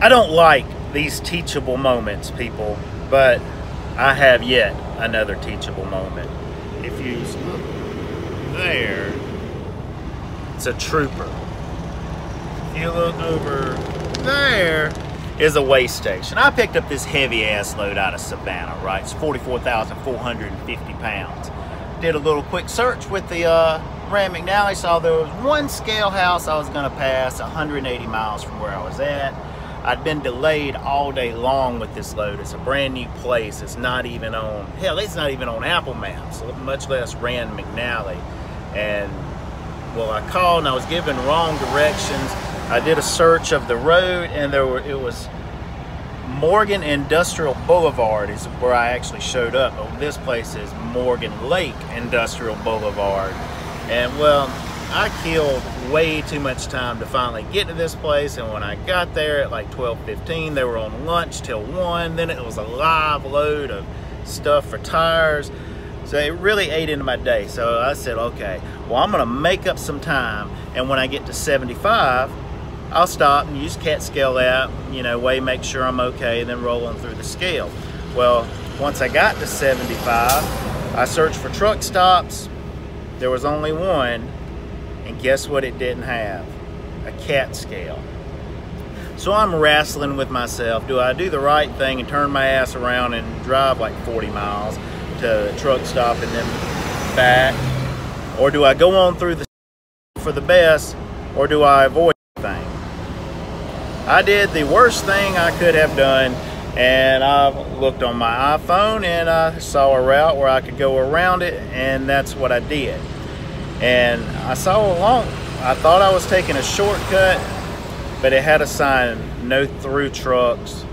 I don't like these teachable moments, people, but I have yet another teachable moment. If you look there, it's a trooper. If you look over there is a weigh station. I picked up this heavy ass load out of Savannah, right? It's 44,450 pounds. Did a little quick search with the Rand McNally, saw there was one scale house I was gonna pass 180 miles from where I was at. I'd been delayed all day long with this load. It's a brand new place. It's not even on, hell, it's not even on Apple Maps, much less Rand McNally. And well, I called and I was given wrong directions. I did a search of the road, and it was Morgan Industrial Boulevard is where I actually showed up. But this place is Morgan Lake Industrial Boulevard. And well, I killed way too much time to finally get to this place, and when I got there at like 12:15, they were on lunch till 1. Then it was a live load of stuff for tires. So it really ate into my day. So I said, okay, well, I'm gonna make up some time, and when I get to 75, I'll stop and use CAT scale app, you know, weigh, make sure I'm okay, and then rolling through the scale. Well, once I got to 75, I searched for truck stops. There was only one. And guess what it didn't have? A CAT scale. So I'm wrestling with myself. Do I do the right thing and turn my ass around and drive like 40 miles to a truck stop and then back? Or do I go on through the for the best, or do I avoid thing? I did the worst thing I could have done, and I looked on my iPhone and I saw a route where I could go around it, and that's what I did. And I saw along, I thought I was taking a shortcut, but it had a sign, no through trucks.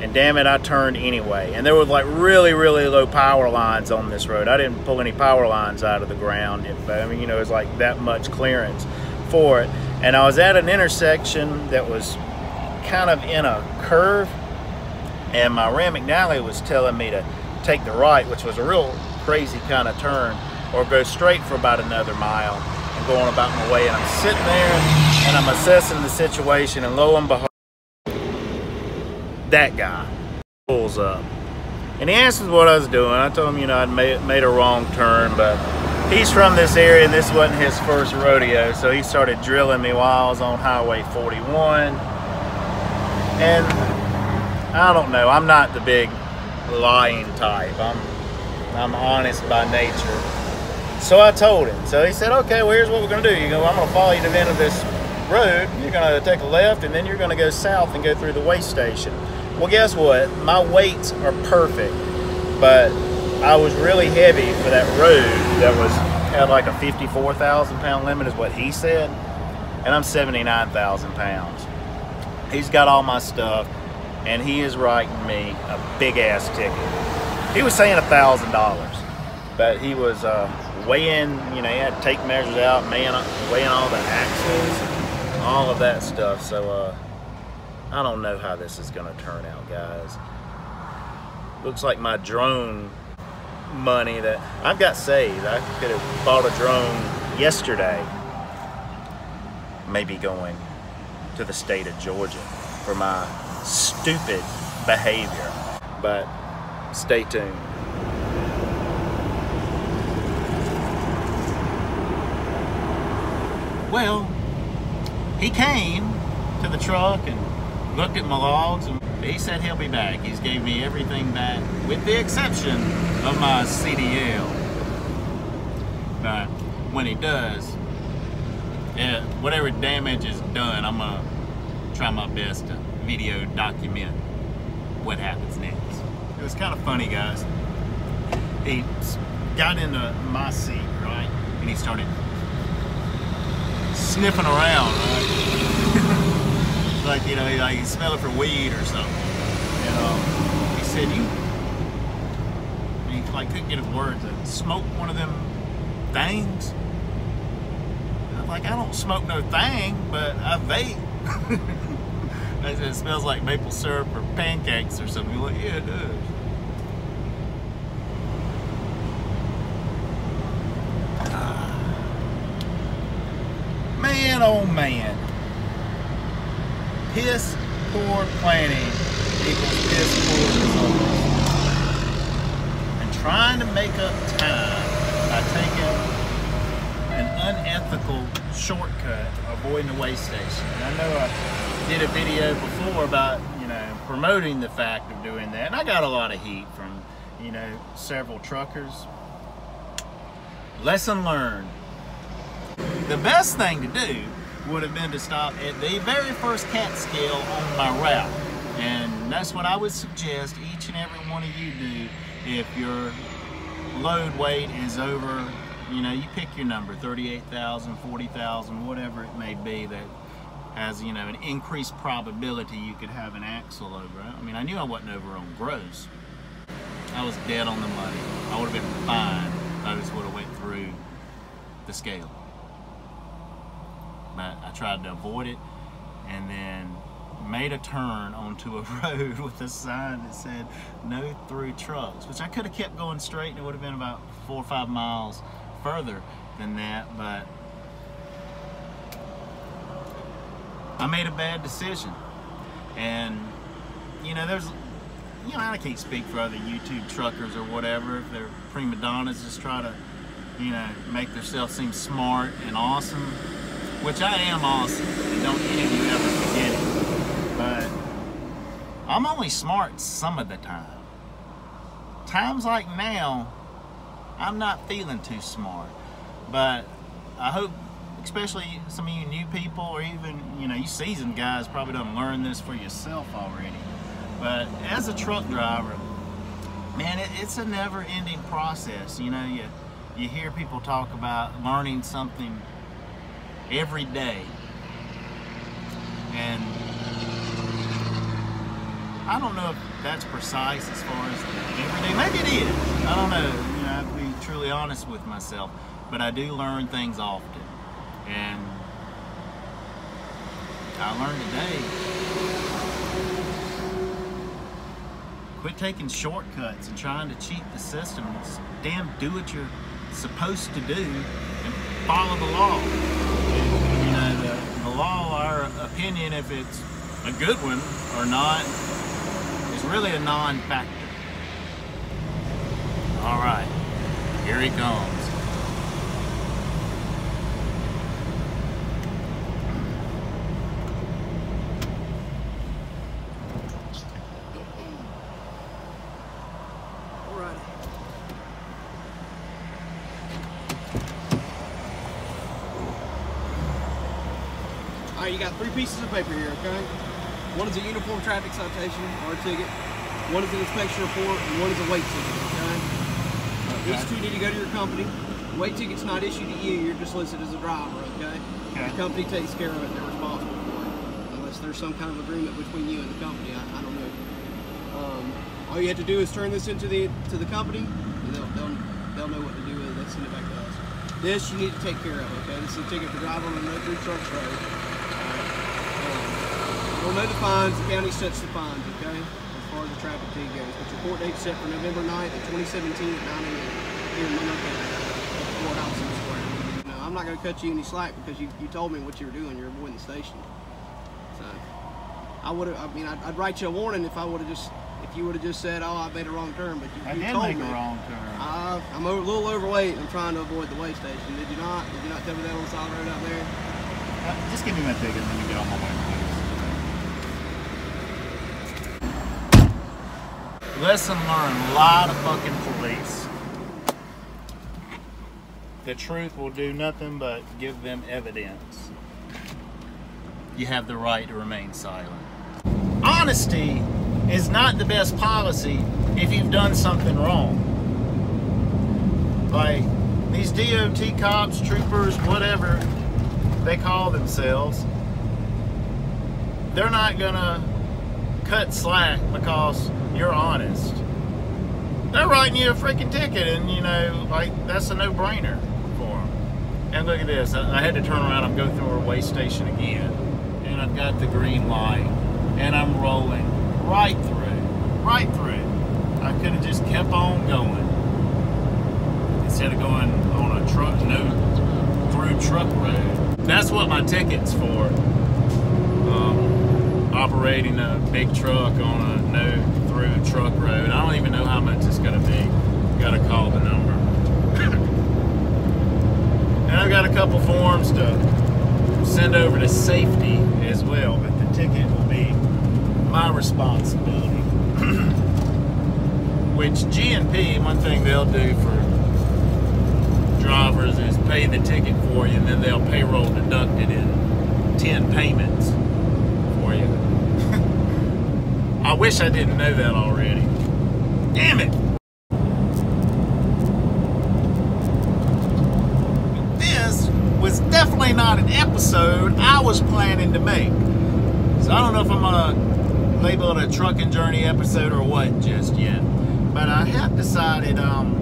And damn it, I turned anyway. And there was like really, really low power lines on this road. I didn't pull any power lines out of the ground. I mean, you know, it was like that much clearance for it. And I was at an intersection that was kind of in a curve. And my Rand McNally was telling me to take the right, which was a real crazy kind of turn, or go straight for about another mile and go on about my way. And I'm sitting there and I'm assessing the situation, and lo and behold, that guy pulls up. And he asked me what I was doing. I told him, you know, I'd made a wrong turn, but he's from this area and this wasn't his first rodeo. So he started drilling me while I was on Highway 41. And I don't know, I'm not the big lying type. I'm honest by nature. So I told him. So he said, okay, well, here's what we're gonna do. You go, I'm gonna follow you to the end of this road. You're gonna take a left, and then you're gonna go south and go through the weigh station. Well, guess what? My weights are perfect, but I was really heavy for that road that had like a 54,000 pound limit is what he said. And I'm 79,000 pounds. He's got all my stuff, and he is writing me a big ass ticket. He was saying $1,000, but he was weighing, you know, he had to take measures out, weighing all the axles, all of that stuff. So I don't know how this is gonna turn out, guys. Looks like my drone money that I've got saved, I could have bought a drone yesterday, maybe going to the state of Georgia for my stupid behavior. But stay tuned. Well, he came to the truck and looked at my logs, and he said he'll be back. He's gave me everything back, with the exception of my CDL. But when he does, whatever damage is done, I'm gonna try my best to video document what happens next. It was kind of funny, guys. He got into my seat, right? And he started sniffing around, right? Like, you know, like he's smelling for weed or something. And he said, he like couldn't get his words out. Smoke one of them things? And I'm like, I don't smoke no thing, but I vape. I said, it smells like maple syrup or pancakes or something. He's like, yeah, it does. Man, oh man. Piss poor planning equals piss poor results. And trying to make up time by taking an unethical shortcut, avoiding the weigh station. And I know I did a video before about, you know, promoting the fact of doing that, and I got a lot of heat from, you know, several truckers. Lesson learned. The best thing to do would have been to stop at the very first cat scale on my route, and that's what I would suggest each and every one of you do if your load weight is over, you know, you pick your number, 38,000, 40,000, whatever it may be, that has, you know, an increased probability you could have an axle over. I mean, I knew I wasn't over on gross. I was dead on the money. I would have been fine if I just would have went through the scale. But I tried to avoid it, and then made a turn onto a road with a sign that said no through trucks, which I could have kept going straight and it would have been about 4 or 5 miles further than that, but I made a bad decision. And you know, there's, you know, I can't speak for other YouTube truckers or whatever, if they're prima donnas, just try to, you know, make themselves seem smart and awesome, which I am awesome, and don't any of you ever forget it. But I'm only smart some of the time. Times like now, I'm not feeling too smart. But I hope, especially some of you new people, or even, you know, you seasoned guys probably don't learn this for yourself already. But as a truck driver, man, it's a never-ending process. You know, you hear people talk about learning something every day, and I don't know if that's precise as far as every day. Maybe it is. I don't know. You know, I have to be truly honest with myself, but I do learn things often, and I learned today. Quit taking shortcuts and trying to cheat the system. It's damn do what you're supposed to do and follow the law. And, you know, the law, our opinion, if it's a good one or not, is really a non-factor. All right, here he comes. Alright, you got 3 pieces of paper here, okay? One is a uniform traffic citation or a ticket, one is an inspection report, and one is a weight ticket, okay? These two need to go to your company. The weight ticket's not issued to you, you're just listed as a driver, okay? Your company takes care of it, they're responsible for it. Unless there's some kind of agreement between you and the company, I don't know. All you have to do is turn this into the company, and they'll know what to do with it. They send it back to us. This you need to take care of, okay? This is a ticket for driving on a no-through truck road. We'll know the fines, the county sets the fines, okay, as far as the traffic ticket goes. But your court date's set for November 9th of 2017 at 9 a.m. here in Monroe County, courthouse in the square. No, I'm not going to cut you any slack because you told me what you were doing. You're avoiding the station. So, I'd write you a warning if you would have just said, oh, I made a wrong turn, but you told me. I did make a wrong turn. I'm a little overweight and I'm trying to avoid the weigh station. Did you not? Did you not tell me that on the side of the road out there? Just give me my ticket and let me get on my way. Lesson learned, a lot of fucking police. The truth will do nothing but give them evidence. You have the right to remain silent. Honesty is not the best policy if you've done something wrong. Like these DOT cops, troopers, whatever they call themselves, they're not gonna cut slack because you're honest. They're writing you a freaking ticket, and you know, like, that's a no-brainer for them. And look at this, I had to turn around and go through our weigh station again, and I've got the green light, and I'm rolling right through. I could have just kept on going instead of going on a truck, through truck road. That's what my ticket's for. operating a big truck on a no-through truck road. I don't even know how much it's going to be. Got to call the number. And I've got a couple forms to send over to safety as well, but the ticket will be my responsibility. Which GNP, one thing they'll do for drivers is pay the ticket for you, and then they'll payroll deduct it in 10 payments for you. I wish I didn't know that already. Damn it! This was definitely not an episode I was planning to make. So I don't know if I'm gonna label it a trucking journey episode or what just yet. But I have decided I'm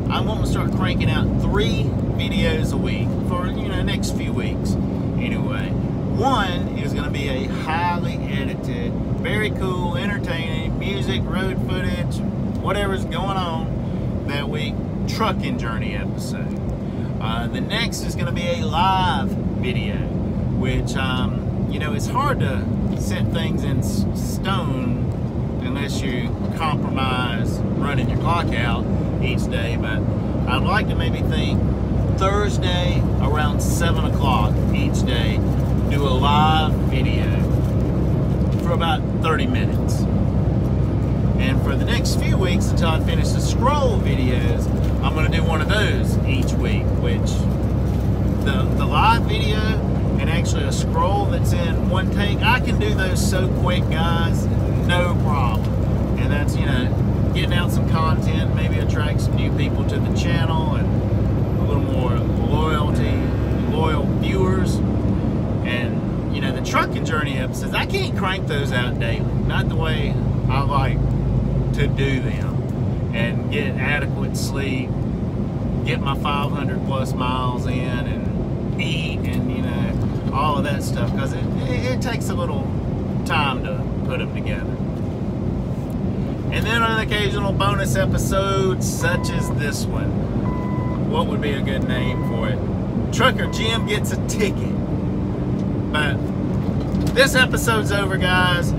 going to start cranking out 3 videos a week for, next few weeks. Anyway, one is going to be a highly edited, very cool, entertaining music, road footage, whatever's going on that week, trucking journey episode. The next is going to be a live video, which, it's hard to set things in stone unless you compromise running your clock out each day, but I'd like to maybe think Thursday around 7 o'clock each day, do a live video for about 30 minutes. And for the next few weeks until I finish the scroll videos, I'm going to do one of those each week, which the live video and actually a scroll that's in one take, I can do those so quick, guys, no problem. And that's, getting out some content, maybe attract some new people to the channel and a little more loyal viewers. And, the trucking journey episodes, I can't crank those out daily. Not the way I like to do them. And get adequate sleep, get my 500 plus miles in, and eat, and, all of that stuff, because it takes a little time to put them together. And then an occasional bonus episode such as this one. What would be a good name for it? Trucker Jim Gets a Ticket. But this episode's over, guys.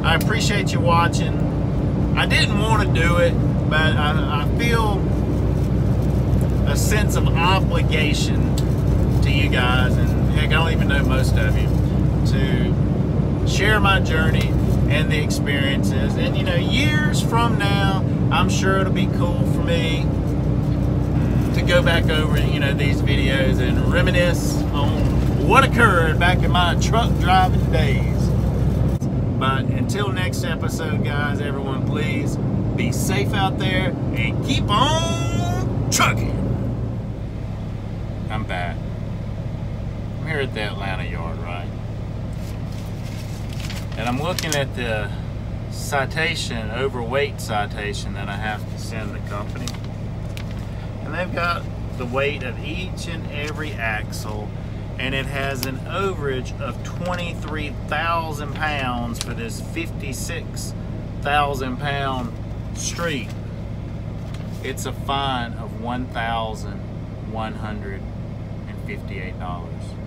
I appreciate you watching. I didn't want to do it, but I feel a sense of obligation to you guys, and heck, I don't even know most of you, to share my journey and the experiences. And years from now, I'm sure it'll be cool for me to go back over these videos and reminisce on what occurred back in my truck driving days. But until next episode, guys, everyone, please be safe out there and keep on trucking. I'm back. I'm here at the Atlanta yard, right? And I'm looking at the citation, overweight citation that I have to send the company. And they've got the weight of each and every axle, and it has an overage of 23,000 pounds for this 56,000 pound street. It's a fine of $1,158.